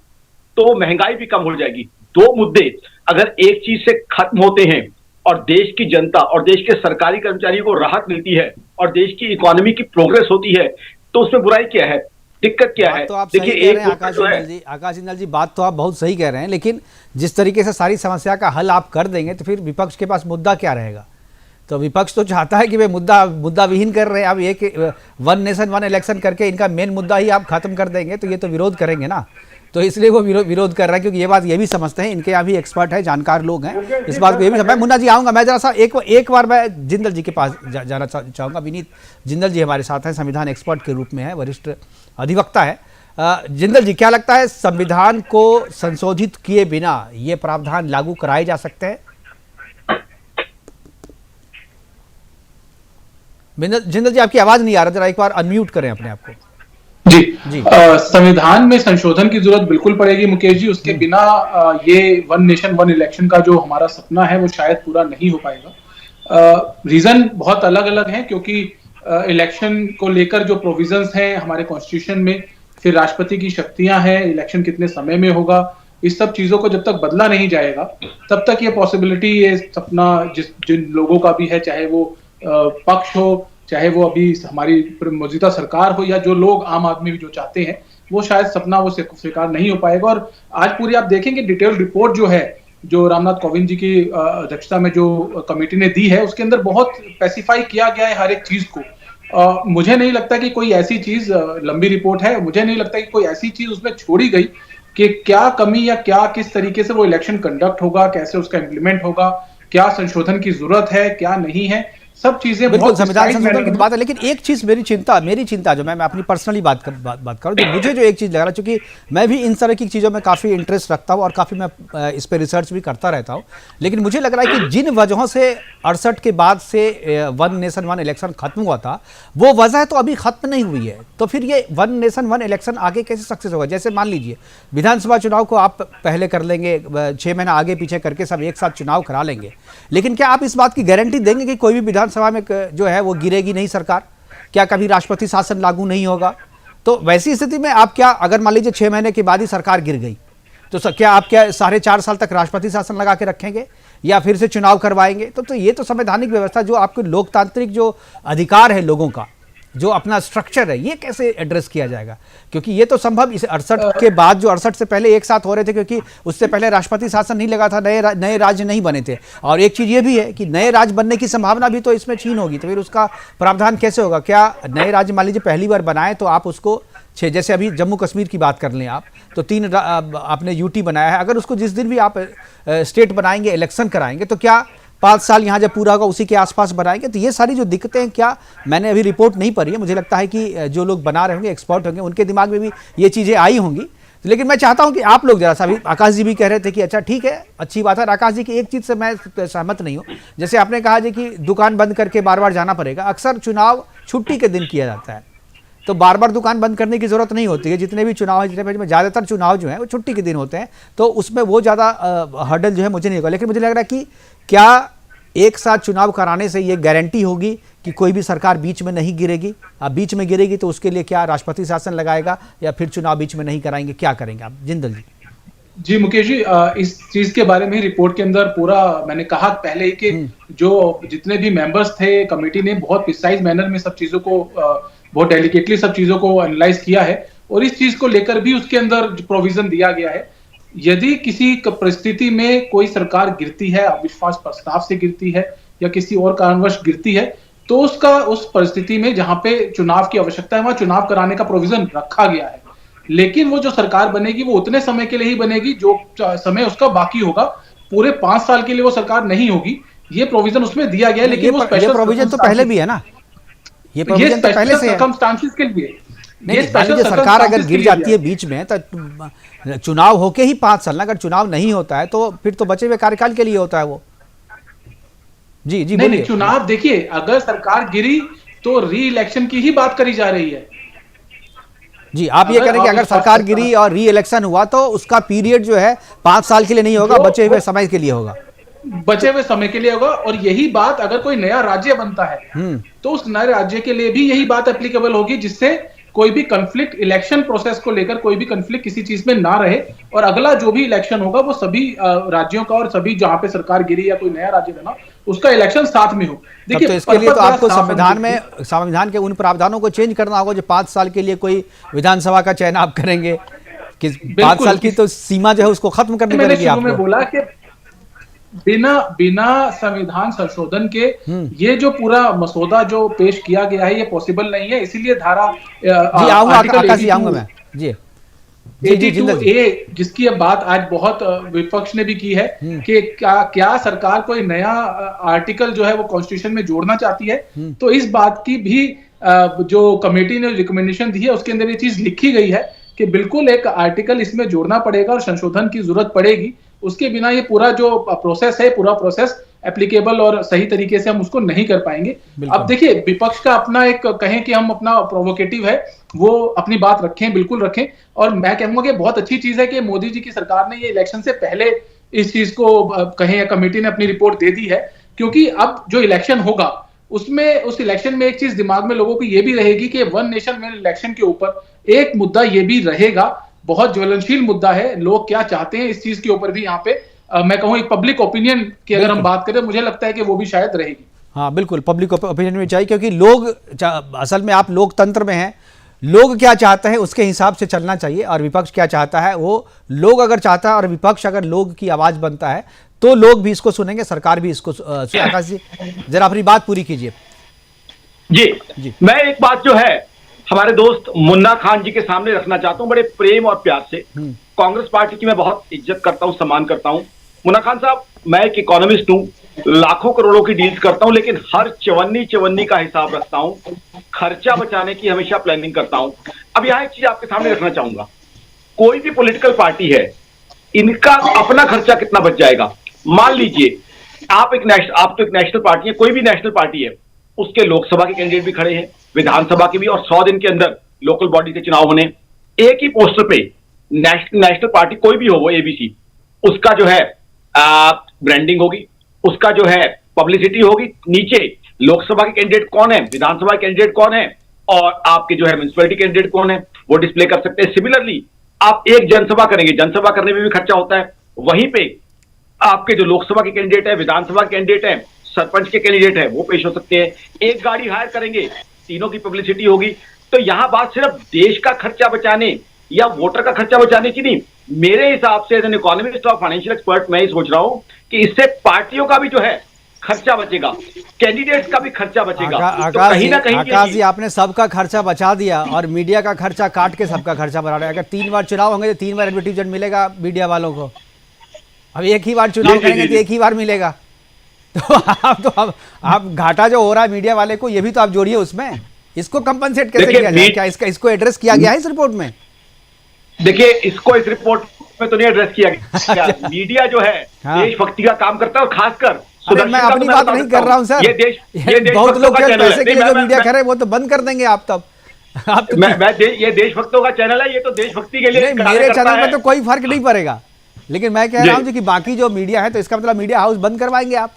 तो महंगाई भी कम हो जाएगी। दो मुद्दे अगर एक चीज से खत्म होते हैं और देश की जनता और देश के सरकारी कर्मचारियों को राहत मिलती है और देश की इकोनॉमी की प्रोग्रेस होती है, तो उसमें बुराई क्या है, दिक्कत क्या है? तो आप सही कह रहे हैं आकाश जिंदल जी, बात तो आप बहुत सही कह रहे हैं, लेकिन जिस तरीके से सारी समस्या का हल आप कर देंगे तो फिर विपक्ष के पास मुद्दा क्या रहेगा? तो विपक्ष तो चाहता है कि वे मुद्दा विहीन कर रहे हैं। अब एक वन नेशन वन इलेक्शन करके इनका मेन मुद्दा ही आप खत्म कर देंगे तो ये तो विरोध करेंगे ना, तो इसलिए वो विरोध कर रहा है, क्योंकि ये बात ये भी समझते हैं, इनके यहाँ भी एक्सपर्ट है, जानकार लोग हैं इस बात को ये भी। मैं मुन्ना जी आऊँगा, मैं जरा सा एक बार मैं जिंदल जी के पास जाना चाहूँगा। विनीत जिंदल जी हमारे साथ हैं, संविधान एक्सपर्ट के रूप में है, वरिष्ठ अधिवक्ता है। जिंदल जी, क्या लगता है संविधान को संशोधित किए बिना ये प्रावधान लागू कराए जा सकते हैं? जिंदल जी आपकी आवाज नहीं आ रहा, जरा एक बार अनम्यूट करें अपने आप को। जी, संविधान में संशोधन की जरूरत बिल्कुल पड़ेगी मुकेश जी। उसके बिना ये वन नेशन वन इलेक्शन का जो हमारा सपना है वो शायद पूरा नहीं हो पाएगा। रीजन बहुत अलग अलग हैं, क्योंकि इलेक्शन को लेकर जो प्रोविजंस हैं हमारे कॉन्स्टिट्यूशन में, फिर राष्ट्रपति की शक्तियां हैं, इलेक्शन कितने समय में होगा, इस सब चीजों को जब तक बदला नहीं जाएगा तब तक ये पॉसिबिलिटी, ये सपना जिन लोगों का भी है, चाहे वो पक्ष हो, चाहे वो अभी हमारी मौजूदा सरकार हो, या जो लोग आम आदमी भी जो चाहते हैं, वो शायद सपना वो स्वीकार नहीं हो पाएगा। और आज पूरी आप देखेंगे डिटेल रिपोर्ट जो है, जो रामनाथ कोविंद जी की अध्यक्षता में जो कमेटी ने दी है, उसके अंदर बहुत स्पेसिफाई किया गया है हर एक चीज को। मुझे नहीं लगता कि कोई ऐसी चीज, लंबी रिपोर्ट है, मुझे नहीं लगता कि कोई ऐसी चीज उसमें छोड़ी गई कि क्या कमी या क्या किस तरीके से वो इलेक्शन कंडक्ट होगा, कैसे उसका इम्प्लीमेंट होगा, क्या संशोधन की जरूरत है, क्या नहीं है, सब चीजें बिल्कुल संविधान संशोधन की बात है। लेकिन एक चीज मेरी चिंता जो मैं अपनी पर्सनली बात करूं, जो मुझे जो एक चीज लग रहा है, क्योंकि मैं भी इन तरह की चीजों में काफी इंटरेस्ट रखता हूं और काफी मैं इस पे रिसर्च भी करता रहता हूं, लेकिन मुझे लग रहा है कि जिन वजहों से 68 के बाद से वन नेशन वन इलेक्शन खत्म हुआ था, वो वजह तो अभी खत्म नहीं हुई है। तो फिर ये वन नेशन वन इलेक्शन आगे कैसे सक्सेस होगा? जैसे मान लीजिए विधानसभा चुनाव को आप पहले कर लेंगे, 6 महीना आगे पीछे करके सब एक साथ चुनाव करा लेंगे, लेकिन क्या आप इस बात की गारंटी देंगे कि कोई भी विधानसभा में जो है वो गिरेगी नहीं सरकार? क्या कभी राष्ट्रपति शासन लागू नहीं होगा? तो वैसी स्थिति में आप क्या, अगर मान लीजिए 6 महीने के बाद ही सरकार गिर गई, तो क्या आप क्या 4.5 साल तक राष्ट्रपति शासन लगा के रखेंगे या फिर से चुनाव करवाएंगे? तो ये तो संवैधानिक व्यवस्था, जो आपके लोकतांत्रिक जो अधिकार है लोगों का, जो अपना स्ट्रक्चर है, ये कैसे एड्रेस किया जाएगा? क्योंकि ये तो संभव इस 68 के बाद, जो 68 से पहले एक साथ हो रहे थे, क्योंकि उससे पहले राष्ट्रपति शासन नहीं लगा था, नए राज्य नहीं बने थे। और एक चीज ये भी है कि नए राज्य बनने की संभावना भी तो इसमें छीन होगी, तो फिर उसका प्रावधान कैसे होगा? क्या नए राज्य मान लीजिए पहली बार बनाए तो आप उसको 6, जैसे अभी जम्मू कश्मीर की बात कर लें आप, तो 3 आपने यूटी बनाया है, अगर उसको जिस दिन भी आप स्टेट बनाएंगे, इलेक्शन कराएंगे, तो क्या 5 साल यहाँ जब पूरा होगा उसी के आसपास बनाएंगे? तो ये सारी जो दिक्कतें हैं, क्या, मैंने अभी रिपोर्ट नहीं पढ़ी है, मुझे लगता है कि जो लोग बना रहे होंगे, एक्सपर्ट होंगे, उनके दिमाग में भी ये चीज़ें आई होंगी। लेकिन मैं चाहता हूं कि आप लोग जरा सा, अभी आकाश जी भी कह रहे थे कि अच्छा ठीक है, अच्छी बात है। आकाश जी की एक चीज़ से मैं सहमत नहीं हूँ, जैसे आपने कहा जी कि दुकान बंद करके बार बार जाना पड़ेगा। अक्सर चुनाव छुट्टी के दिन किया जाता है, तो बार बार दुकान बंद करने की जरूरत नहीं होती है। जितने भी चुनाव हैं, जितने ज़्यादातर चुनाव जो हैं वो छुट्टी के दिन होते हैं, तो उसमें वो ज़्यादा हर्डल जो है मुझे नहीं होगा। लेकिन मुझे लग रहा है कि क्या एक साथ चुनाव कराने से ये गारंटी होगी कि कोई भी सरकार बीच में नहीं गिरेगी? अब बीच में गिरेगी तो उसके लिए क्या राष्ट्रपति शासन लगाएगा या फिर चुनाव बीच में नहीं कराएंगे? क्या करेंगे आप, जिंदल जी? जी मुकेश जी, इस चीज के बारे में रिपोर्ट के अंदर पूरा मैंने कहा पहले ही कि जो जितने भी मेंबर्स थे कमेटी ने बहुत प्रिसाइज मैनर में सब चीजों को, बहुत डेलिकेटली सब चीजों को एनालाइज किया है, और इस चीज को लेकर भी उसके अंदर प्रोविजन दिया गया है। यदि किसी परिस्थिति में कोई सरकार गिरती है, अविश्वास प्रस्ताव से गिरती है या किसी और कारणवश गिरती है, तो उस परिस्थिति में जहां पे चुनाव की आवश्यकता है वहां चुनाव कराने का प्रोविजन रखा गया है। लेकिन वो जो सरकार बनेगी वो उतने समय के लिए ही बनेगी जो समय उसका बाकी होगा, पूरे 5 साल के लिए वो सरकार नहीं होगी। ये प्रोविजन उसमें दिया गया है, लेकिन वो स्पेशल प्रोविजन तो पहले भी है ना, ये प्रोविजन तो पहले से है, सर्कमस्टांसेस के लिए। नहीं, सरकार अगर गिर जाती है बीच में तो चुनाव होके ही 5 साल, अगर चुनाव नहीं होता है तो फिर तो बचे हुए कार्यकाल के लिए होता है वो। जी जी नहीं, चुनाव देखिए, अगर सरकार गिरी तो री इलेक्शन की ही बात करी जा रही है। जी, आप ये कह रहे हैं कि अगर सरकार गिरी और री इलेक्शन हुआ तो उसका पीरियड जो है 5 साल के लिए नहीं होगा, बचे हुए समय के लिए होगा, बचे हुए समय के लिए होगा। और यही बात अगर कोई नया राज्य बनता है तो उस नए राज्य के लिए भी यही बात एप्लीकेबल होगी, जिससे कोई भी कंफ्लिक्ट इलेक्शन प्रोसेस को लेकर कोई भी कंफ्लिक्ट किसी चीज में ना रहे, और अगला जो भी इलेक्शन होगा वो सभी राज्यों का और सभी जहां पे सरकार गिरी या कोई नया राज्य बना उसका इलेक्शन साथ में हो। देखिए, तो इसके लिए तो आपको संविधान के उन प्रावधानों को चेंज करना होगा जो 5 साल के लिए कोई विधानसभा का चयन आप करेंगे कि 5 साल की तो सीमा जो है उसको खत्म करनी पड़ेगी आपको। मैंने बोला कि बिना संविधान संशोधन के ये जो पूरा मसौदा जो पेश किया गया है ये पॉसिबल नहीं है। इसीलिए धारा जिसकी अब बात आज बहुत विपक्ष ने भी की है कि क्या सरकार कोई नया आर्टिकल जो है वो कॉन्स्टिट्यूशन में जोड़ना चाहती है, तो इस बात की भी जो कमेटी ने रिकमेंडेशन दी है उसके अंदर ये चीज लिखी गई है कि बिल्कुल एक आर्टिकल इसमें जोड़ना पड़ेगा और संशोधन की जरूरत पड़ेगी। उसके बिना ये पूरा जो प्रोसेस है, पूरा प्रोसेस एप्लीकेबल और सही तरीके से हम उसको नहीं कर पाएंगे। अब देखिए, विपक्ष का अपना एक कहें कि हम अपना प्रोवोकेटिव है वो अपनी बात रखें, बिल्कुल रखें। और मैं कहूंगा कि बहुत अच्छी चीज है कि मोदी जी की सरकार ने ये इलेक्शन से पहले इस चीज को कहें या कमेटी ने अपनी रिपोर्ट दे दी है, क्योंकि अब जो इलेक्शन होगा उसमें उस इलेक्शन में एक चीज दिमाग में लोगों की ये भी रहेगी कि वन नेशन वन इलेक्शन के ऊपर एक मुद्दा ये भी रहेगा, बहुत ज्वलनशील मुद्दा है, लोग क्या चाहते हैं इस चीज के ऊपर भी यहाँ पे मैं कहूँ एक पब्लिक ओपिनियन की अगर हम बात करें, मुझे लगता है कि वो भी शायद रहेगी। हाँ बिल्कुल, पब्लिक ओपिनियन में चाहिए, क्योंकि लोग असल में आप लोकतंत्र में हैं, लोग क्या चाहते हैं उसके हिसाब से चलना चाहिए, और विपक्ष क्या चाहता है वो लोग अगर चाहता है और विपक्ष अगर लोग की आवाज बनता है तो लोग भी इसको सुनेंगे, सरकार भी इसको। आकाश जी जरा अपनी बात पूरी कीजिए। जी, मैं एक बात जो है हमारे दोस्त मुन्ना खान जी के सामने रखना चाहता हूं बड़े प्रेम और प्यार से। कांग्रेस पार्टी की मैं बहुत इज्जत करता हूं, सम्मान करता हूं। मुन्ना खान साहब, मैं एक इकोनॉमिस्ट हूं, लाखों करोड़ों की डील्स करता हूं, लेकिन हर चवन्नी का हिसाब रखता हूं, खर्चा बचाने की हमेशा प्लानिंग करता हूं। अब यहां एक चीज आपके सामने रखना चाहूंगा, कोई भी पॉलिटिकल पार्टी है, इनका अपना खर्चा कितना बच जाएगा। मान लीजिए आप तो एक नेशनल पार्टी है, कोई भी नेशनल पार्टी है, उसके लोकसभा के कैंडिडेट भी खड़े हैं, विधानसभा के भी, और 100 दिन के अंदर लोकल बॉडी के चुनाव होने। एक ही पोस्टर पे नेशनल पार्टी कोई भी हो, वो एबीसी, उसका जो है ब्रांडिंग होगी, उसका जो है पब्लिसिटी होगी, नीचे लोकसभा के कैंडिडेट कौन है, विधानसभा के कैंडिडेट कौन है, और आपके जो है म्युनिसिपैलिटी कैंडिडेट कौन है, वो डिस्प्ले कर सकते हैं। सिमिलरली आप एक जनसभा करेंगे, जनसभा करने में भी खर्चा होता है, वहीं पे आपके जो लोकसभा के कैंडिडेट है, विधानसभा के कैंडिडेट है, सरपंच के कैंडिडेट है, वो पेश हो सकते हैं। एक गाड़ी हायर करेंगे, तीनों की पब्लिसिटी होगी। तो यहां बात सिर्फ देश का खर्चा बचाने या वोटर का खर्चा बचाने की नहीं, मेरे हिसाब से एज एन इकोनॉमिस्ट और फाइनेंशियल एक्सपर्ट मैं ये सोच रहा हूं कि इससे पार्टियों का भी जो है खर्चा बचेगा, कैंडिडेट्स का भी खर्चा बचेगा। तो कहीं ना कहीं आकाश जी, आपने सबका खर्चा बचा दिया और मीडिया का खर्चा काट के सबका खर्चा बढ़ा रहे हैं। अगर 3 बार चुनाव होंगे तो 3 बार एडवर्टीजमेंट मिलेगा मीडिया वालों को। अब एक ही बार चुनाव करेंगे तो एक ही बार मिलेगा। तो आप घाटा जो हो रहा है मीडिया वाले को, ये भी तो आप जोड़िए उसमें। इसको कंपनसेट कैसे किया जाए? क्या इसको एड्रेस किया गया है इस रिपोर्ट में? देखिए, इसको इस रिपोर्ट में तो नहीं एड्रेस किया गया। मीडिया जो है देशभक्ति का काम करता है, और खासकर मैं अपनी बात नहीं कर रहा हूं सर। ये बहुत लोग पैसे के लिए जो मीडिया करे वो तो बंद कर देंगे आप तब। ये देशभक्तों का चैनल है, ये तो देशभक्ति के लिए। मेरे चैनल में तो कोई फर्क नहीं पड़ेगा, लेकिन मैं कह रहा हूं कि बाकी जो मीडिया है, तो इसका मतलब मीडिया हाउस बंद करवाएंगे आप?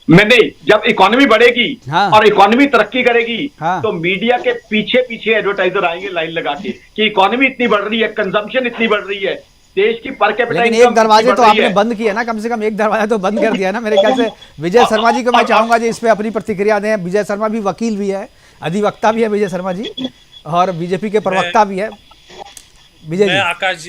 मैं नहीं, जब इकोनॉमी बढ़ेगी और इकोनॉमी तरक्की करेगी तो मीडिया के पीछे पीछे एडवर्टाइजर आएंगे लाइन लगा के कि इकोनॉमी इतनी बढ़ रही है, कंजम्पशन इतनी बढ़ रही है, देश की पर कैपिटा इनकम। एक दरवाजे तो आपने बंद किया ना, कम से कम एक दरवाजा तो बंद कर दिया ना मेरे ख्याल से। विजय शर्मा जी को मैं चाहूंगा जी इस पे अपनी प्रतिक्रिया दें। विजय शर्मा भी वकील भी है, अधिवक्ता भी है विजय शर्मा जी, और बीजेपी के प्रवक्ता भी है। मैं आकाश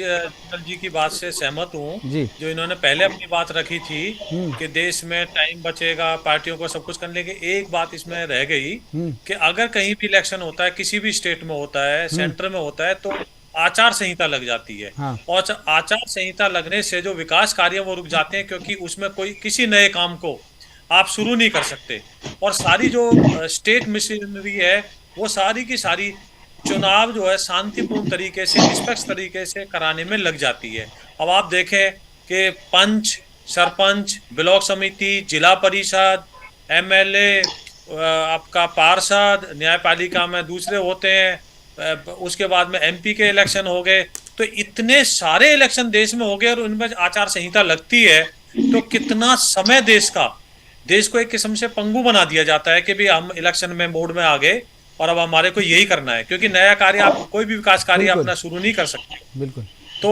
जी की बात से सहमत हूँ, जो इन्होंने पहले अपनी बात रखी थी कि देश में टाइम बचेगा, पार्टियों को सब कुछ करने की। एक बात इसमें रह गई कि अगर कहीं भी इलेक्शन होता है, किसी भी स्टेट में होता है, सेंटर में होता है, तो आचार संहिता लग जाती है। और आचार संहिता लगने से जो विकास कार्य वो रुक जाते हैं, क्योंकि उसमें कोई किसी नए काम को आप शुरू नहीं कर सकते। और सारी जो स्टेट मशीनरी है वो सारी की सारी चुनाव जो है शांतिपूर्ण तरीके से, निष्पक्ष तरीके से कराने में लग जाती है। अब आप देखें कि पंच, सरपंच, ब्लॉक समिति, जिला परिषद, एमएलए, आपका पार्षद, न्यायपालिका में दूसरे होते हैं, उसके बाद में एमपी के इलेक्शन हो गए। तो इतने सारे इलेक्शन देश में हो गए और उनमें आचार संहिता लगती है, तो कितना समय देश को एक किस्म से पंगु बना दिया जाता है कि भी हम इलेक्शन में मोड में आ गए और अब हमारे को यही करना है, क्योंकि नया कार्य आप कोई भी विकास कार्य अपना शुरू नहीं कर सकते। बिल्कुल। तो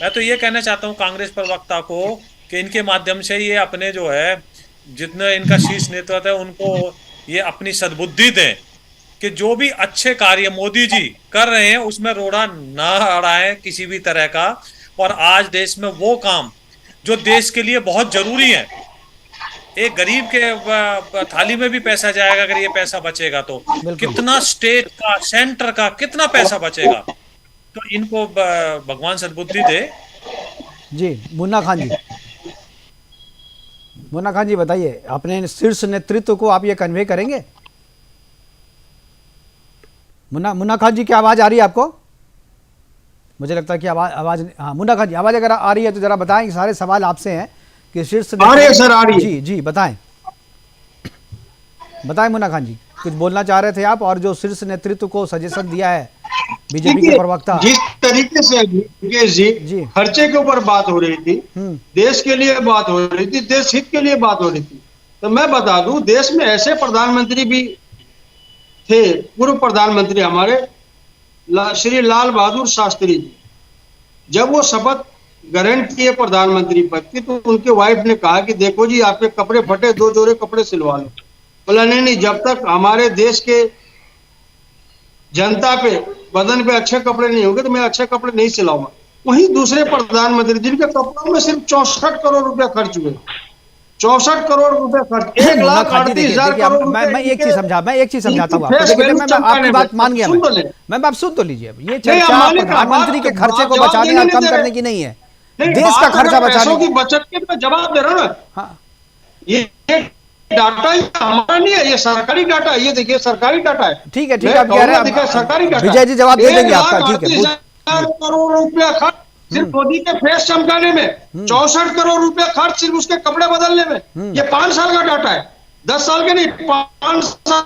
मैं तो ये कहना चाहता हूँ कांग्रेस प्रवक्ता को कि इनके माध्यम से ये अपने जो है जितने इनका शीर्ष नेतृत्व है उनको ये अपनी सद्बुद्धि दें कि जो भी अच्छे कार्य मोदी जी कर रहे हैं उसमें रोड़ा ना अड़ाएं किसी भी तरह का। और आज देश में वो काम जो देश के लिए बहुत जरूरी है, एक गरीब के थाली में भी पैसा जाएगा अगर ये पैसा बचेगा तो कितना स्टेट का, सेंटर का कितना पैसा बचेगा। तो इनको भगवान सद्बुद्धि दे। जी मुन्ना खान जी बताइए, अपने शीर्ष नेतृत्व को आप ये कन्वे करेंगे? मुन्ना खान जी, क्या आवाज आ रही है आपको? मुझे लगता है कि आवाज हाँ, मुन्ना खान जी आवाज अगर आ रही है तो जरा बताएं। सारे सवाल आपसे हैं कि शीर्ष जी बताएं मुन्ना खान जी, कुछ बोलना चाह रहे थे आप? और जो शीर्ष नेतृत्व को सजेशन दिया है बीजेपी के प्रवक्ता, जिस तरीके से मुकेश जी खर्चे के ऊपर बात हो रही थी, देश के लिए बात हो रही थी, देश हित के लिए बात हो रही थी, तो मैं बता दूं देश में ऐसे प्रधानमंत्री भी थे, पूर्व प्रधानमंत्री हमारे श्री लाल बहादुर शास्त्री जी, जब वो शपथ ग्रहण किए प्रधानमंत्री पद की तो उनके वाइफ ने कहा कि देखो जी आपके कपड़े फटे, 2 जोड़े कपड़े सिलवा लो। बोला नहीं, जब तक हमारे देश के जनता पे बदन पे अच्छे कपड़े नहीं होंगे तो मैं अच्छे कपड़े नहीं सिलाऊंगा। वहीं दूसरे प्रधानमंत्री जिनके कपड़ों में सिर्फ 64 करोड़ रुपया खर्च हुए, 64 करोड़ रुपए खर्च, 1,38,000 करोड़। मैं एक चीज समझाता हूँ आपको। मैं आपकी बात मान गया, मैं आप सुन तो लीजिए। ये चर्चा प्रधानमंत्री के खर्चे को बचाने या कम करने की नहीं है, देश का खर्चा बचाने की। बचत के मैं जवाब दे रहा हूँ ना। ये डाटा हमारा नहीं है, ये सरकारी डाटा है। ये देखिए सरकारी डाटा है। ठीक है आप कह रहे हैं, सरकारी डाटा। विजय जी जवाब दे देंगे आपका। ठीक है, 1,38,000 करोड़ रुपया खर्च सिर्फ मोदी के फेस चमकाने में, 64 करोड़ रुपया खर्च सिर्फ उसके कपड़े बदलने में। ये 5 साल का डाटा है, 10 साल के नहीं, 5 साल।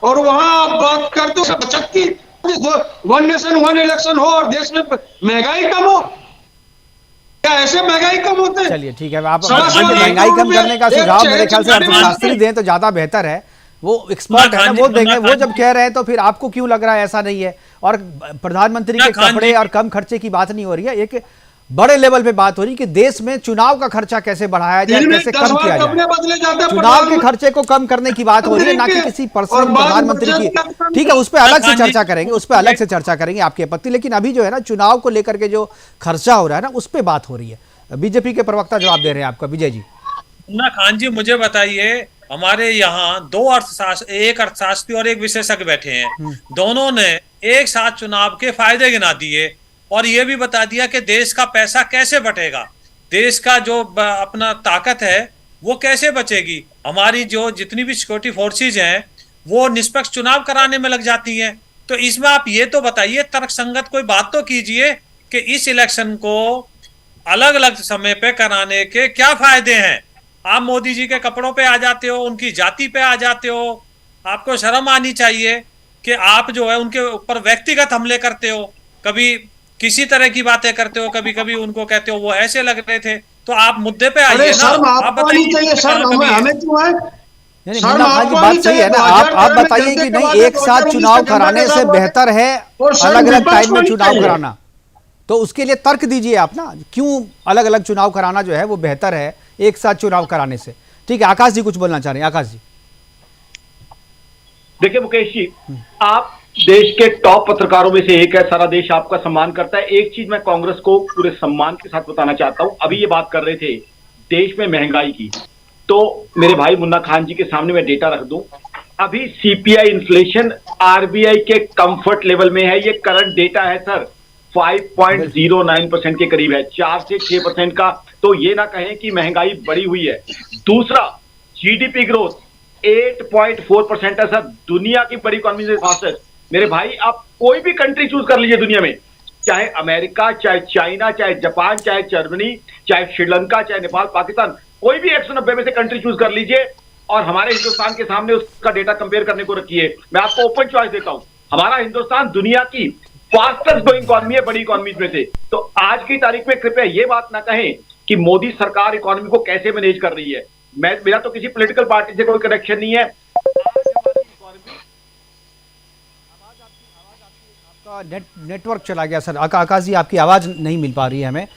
और वहां आप बात करते हो बचत की, 1 नेशन 1 इलेक्शन हो और देश में महंगाई कम हो। क्या ऐसे महंगाई कम होते हैं? चलिए ठीक है, आप महंगाई कम करने का सुझाव मेरे ख्याल से अर्थशास्त्री दें तो ज्यादा बेहतर है। वो एक्सपर्ट है ना, वो देंगे। वो जब कह रहे हैं तो फिर आपको क्यों लग रहा है ऐसा नहीं है? और प्रधानमंत्री के कपड़े और कम खर्चे की बात नहीं हो रही है, एक बड़े लेवल पे बात हो रही है कि देश में चुनाव का खर्चा कैसे बढ़ाया जाए, कैसे कम किया जाए। चुनाव के खर्चे को कम करने की बात हो रही है, ना कि किसी पर्सनल प्रधानमंत्री की। ठीक है, उस पर अलग से चर्चा करेंगे, उस पर अलग से चर्चा करेंगे, आपकी आपत्ति। लेकिन अभी जो है ना, चुनाव को लेकर के जो खर्चा हो रहा है ना, उस पर बात हो रही है। बीजेपी के प्रवक्ता जवाब दे रहे हैं आपका, विजय जी। मुन्ना खान जी, मुझे बताइए, हमारे यहाँ एक अर्थशास्त्री और एक विशेषज्ञ बैठे हैं, दोनों ने एक साथ चुनाव के फायदे गिना दिए और ये भी बता दिया कि देश का पैसा कैसे बटेगा, देश का जो अपना ताकत है वो कैसे बचेगी। हमारी जो जितनी भी सिक्योरिटी फोर्सेज हैं वो निष्पक्ष चुनाव कराने में लग जाती हैं। तो इसमें आप ये तो बताइए, तर्कसंगत कोई बात तो कीजिए कि इस इलेक्शन को अलग अलग समय पे कराने के क्या फायदे हैं। आप मोदी जी के कपड़ों पे आ जाते हो, उनकी जाति पे आ जाते हो। आपको शर्म आनी चाहिए कि आप जो है उनके ऊपर व्यक्तिगत हमले करते हो, कभी किसी तरह की बातें करते हो, कभी कभी उनको कहते हो वो ऐसे लग रहे थे। तो आप मुद्दे पे आइए ना, आप बताइए। हमें क्यों है? मुन्ना खान जी, बात सही है ना, आप बताइए कि नहीं, एक साथ चुनाव कराने से बेहतर है अलग अलग टाइम में चुनाव कराना। तो उसके लिए तर्क दीजिए आप ना, क्यों अलग अलग चुनाव कराना जो है वो बेहतर है एक साथ चुनाव कराने से। ठीक है, आकाश जी कुछ बोलना चाह रहे हैं। आकाश जी, देखिए मुकेश जी, आप देश के टॉप पत्रकारों में से एक है, सारा देश आपका सम्मान करता है। एक चीज मैं कांग्रेस को पूरे सम्मान के साथ बताना चाहता हूं। अभी ये बात कर रहे थे देश में महंगाई की, तो मेरे भाई मुन्ना खान जी के सामने मैं डेटा रख दूं। अभी सीपीआई इन्फ्लेशन आरबीआई के कंफर्ट लेवल में है, ये करंट डेटा है सर, 5.09% के करीब है, 4 से 6% का। तो ये ना कहें कि महंगाई बढ़ी हुई है। दूसरा, जीडीपी ग्रोथ 8.4% है सर, दुनिया की बड़ी इकोनॉमी से फास्टेस्ट। मेरे भाई, आप कोई भी कंट्री चूज कर लीजिए दुनिया में, चाहे अमेरिका, चाहे चाइना, चाहे जापान, चाहे जर्मनी, चाहे श्रीलंका, चाहे नेपाल, पाकिस्तान, कोई भी 190 में से कंट्री चूज कर लीजिए और हमारे हिंदुस्तान के सामने उसका डेटा कंपेयर करने को रखिए। मैं आपको ओपन चॉइस देता हूं, हमारा हिंदुस्तान दुनिया की फास्टेस्ट ग्रोइंग इकोनॉमी है बड़ी इकोनॉमीज में से। तो आज की तारीख में कृपया ये बात ना कहें कि मोदी सरकार इकोनॉमी को कैसे मैनेज कर रही है। मेरा तो किसी पॉलिटिकल पार्टी से कोई कनेक्शन नहीं है। नेटवर्क चला गया सर। आकाश जी, आपकी आवाज़ नहीं मिल पा रही है हमें।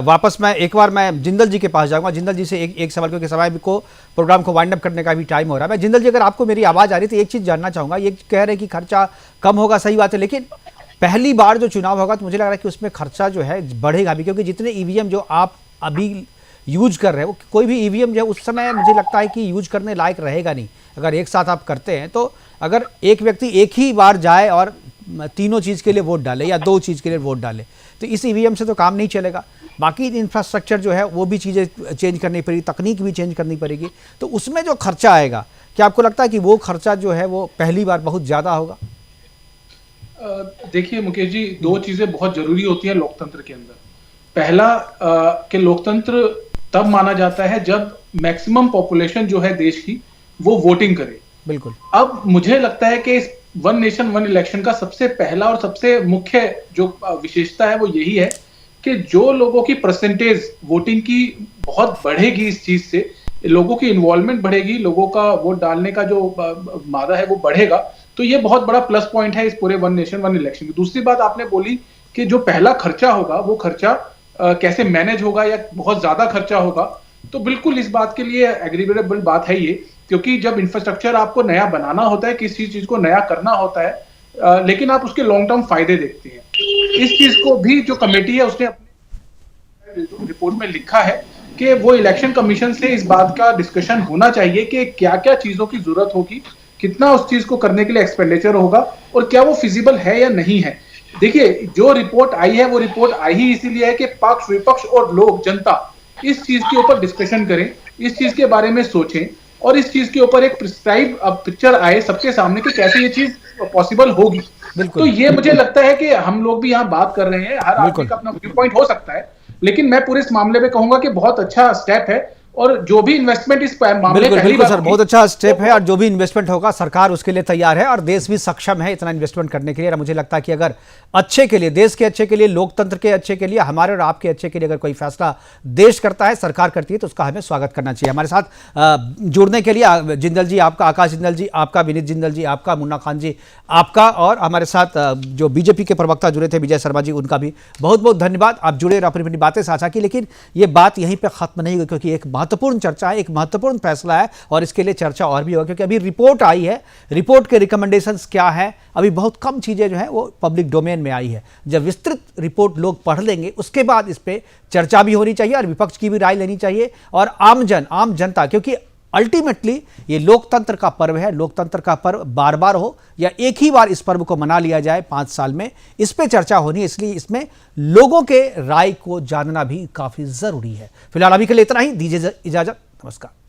वापस मैं एक बार जिंदल जी के पास जाऊंगा। जिंदल जी से एक सवाल, क्योंकि समय को प्रोग्राम को वाइंड अप करने का भी टाइम हो रहा है। मैं जिंदल जी, अगर आपको मेरी आवाज़ आ रही तो एक चीज़ जानना चाहूँगा। ये कह रहे हैं कि खर्चा कम होगा, सही बात है, लेकिन पहली बार जो चुनाव होगा तो मुझे लग रहा है कि उसमें खर्चा जो है बढ़ेगा भी, क्योंकि जितने ईवीएम जो आप अभी यूज कर रहे हो, कोई भी ईवीएम जो है उस समय मुझे लगता है कि यूज करने लायक रहेगा नहीं अगर एक साथ आप करते हैं। तो अगर एक व्यक्ति एक ही बार जाए और तीनों चीज़ के लिए वोट डाले या 2 चीज़ के लिए वोट डाले तो इस ईवीएम से तो काम नहीं चलेगा। बाकी इंफ्रास्ट्रक्चर जो है वो भी चीज़ें चेंज करनी पड़ेगी, तकनीक भी चेंज करनी पड़ेगी। तो उसमें जो खर्चा आएगा, क्या आपको लगता है कि वो खर्चा जो है वो पहली बार बहुत ज़्यादा होगा? देखिए मुकेश जी, 2 चीज़ें बहुत ज़रूरी होती हैं लोकतंत्र के अंदर। पहला कि लोकतंत्र तब माना जाता है जब मैक्सिमम पॉपुलेशन जो है देश की वो वोटिंग करे। बिल्कुल। अब मुझे लगता है कि इस वन नेशन वन इलेक्शन का सबसे पहला और सबसे मुख्य जो विशेषता है वो यही है कि जो लोगों की परसेंटेज वोटिंग की बहुत बढ़ेगी, इस चीज से लोगों की इन्वॉल्वमेंट बढ़ेगी, लोगों का वोट डालने का जो मादा है वो बढ़ेगा। तो ये बहुत बड़ा प्लस पॉइंट है इस पूरे वन नेशन वन इलेक्शन की। दूसरी बात आपने बोली कि जो पहला खर्चा होगा वो खर्चा कैसे मैनेज होगा या बहुत ज्यादा खर्चा होगा, तो बिल्कुल इस बात के लिए एग्रीवेबल बात है ये, क्योंकि जब इंफ्रास्ट्रक्चर आपको नया बनाना होता है, किसी चीज को नया करना होता है, लेकिन आप उसके लॉन्ग टर्म फायदे देखते हैं। इस चीज को भी जो कमेटी है उसने अपने रिपोर्ट में लिखा है कि वो इलेक्शन कमीशन से इस बात का डिस्कशन होना चाहिए कि क्या क्या चीजों की जरूरत होगी, कितना उस चीज को करने के लिए एक्सपेंडिचर होगा और क्या वो फिजिबल है या नहीं है। देखिए, जो रिपोर्ट आई है वो रिपोर्ट आई ही इसीलिए है कि पक्ष विपक्ष और लोग, जनता इस चीज के ऊपर डिस्कशन करें, इस चीज के बारे में सोचें और इस चीज के ऊपर एक प्रिस्क्राइब पिक्चर आए सबके सामने कि कैसे ये चीज पॉसिबल होगी। तो ये मुझे लगता है कि हम लोग भी यहाँ बात कर रहे हैं, हर आदमी का अपना व्यू पॉइंट हो सकता है, लेकिन मैं पूरे इस मामले में कहूंगा कि बहुत अच्छा स्टेप है और जो भी इन्वेस्टमेंट इस मामले बिल्कुल बिल्कुल सर, बहुत अच्छा स्टेप है और जो भी इन्वेस्टमेंट होगा सरकार उसके लिए तैयार है और देश भी सक्षम है इतना इन्वेस्टमेंट करने के लिए। और मुझे लगता है कि अगर अच्छे के लिए, देश के अच्छे के लिए, लोकतंत्र के अच्छे के लिए, हमारे और आपके अच्छे के लिए अगर कोई फैसला देश करता है, सरकार करती है, तो उसका हमें स्वागत करना चाहिए। हमारे साथ जुड़ने के लिए जिंदल जी आपका, आकाश जिंदल जी आपका, विनीत जिंदल जी आपका, मुन्ना खान जी आपका, और हमारे साथ जो बीजेपी के प्रवक्ता जुड़े थे विजय शर्मा जी, उनका भी बहुत बहुत धन्यवाद। आप जुड़े और अपनी अपनी बातें साझा की, लेकिन ये बात यहीं पर खत्म नहीं हुई क्योंकि एक महत्वपूर्ण चर्चा है, एक महत्वपूर्ण फैसला है और इसके लिए चर्चा और भी होगा क्योंकि अभी रिपोर्ट आई है। रिपोर्ट के रिकमेंडेशंस क्या है, अभी बहुत कम चीजें जो है वो पब्लिक डोमेन में आई है। जब विस्तृत रिपोर्ट लोग पढ़ लेंगे उसके बाद इस पे चर्चा भी होनी चाहिए और विपक्ष की भी राय लेनी चाहिए और आम जनता, क्योंकि अल्टीमेटली ये लोकतंत्र का पर्व है। लोकतंत्र का पर्व बार बार हो या एक ही बार इस पर्व को मना लिया जाए 5 साल में, इस पे चर्चा होनी है, इसलिए इसमें लोगों के राय को जानना भी काफी जरूरी है। फिलहाल अभी के लिए इतना ही, दीजिए इजाजत, नमस्कार।